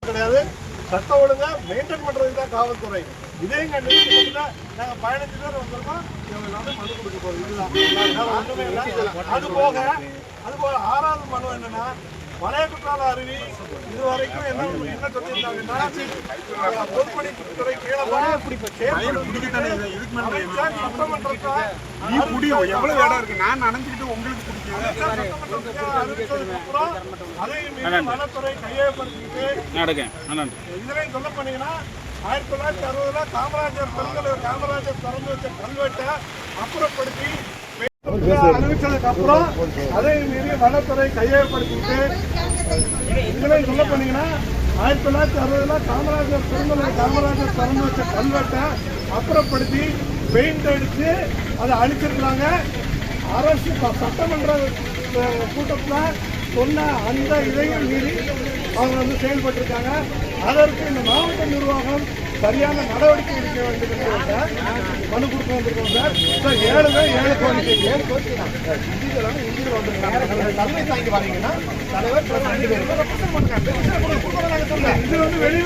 கிடையாது. சட்ட ஒழுங்கா மெயின்டைன் பண்றதுக்கு தான் காவல்துறை. இதே நாங்க 15 பேர் வந்திருக்கோம். இவங்க எல்லாமே மனு கொடுக்க போறோம். இதுதான் ஒண்ணுமே இல்லை. அது போக 6வது மனு என்னன்னா, பழைய குற்றால அருவி இதுவரைக்கும் என்ன சொல்லியிருந்தாங்கன்னா, பொதுப்பணித்துறை கீழே எவ்வளவு இடம் இருக்கு, நான் நினைச்சுக்கிட்டு உங்களுக்கு அதையும் வனத்துறை கையகப்படுத்திட்டு இதுலையும் சொல்ல போனீங்கன்னா 1960 காமராஜர் திறந்து வச்ச கல்வெட்டை அப்புறப்படுத்தி அறிவிச்சதுக்கு அப்புறம் அதை மீறி வனத்துறை கையகப்படுத்திட்டு இதுலையும் சொல்ல போனீங்கன்னா 1960 காமராஜர் திறந்து வச்ச கல்வெட்டை அப்புறப்படுத்தி பெயிண்ட் அடிச்சு அதை அழிச்சிருக்கிறாங்க. அரசு சட்டமன்ற கூட்டத்தில் சொன்ன அந்த இதையும் மீறி அவங்க செயல்பட்டிருக்காங்க. அதற்கு இந்த மாவட்ட நிர்வாகம் சரியான நடவடிக்கை எடுக்க வேண்டும் என்று மனு கொடுக்க வந்திருக்கோம் சார். 7 கோரிக்கை இந்தியில் வந்திருக்காங்க. தலைமை தாங்கி வரீங்கன்னா தலைவர் இது வெளியே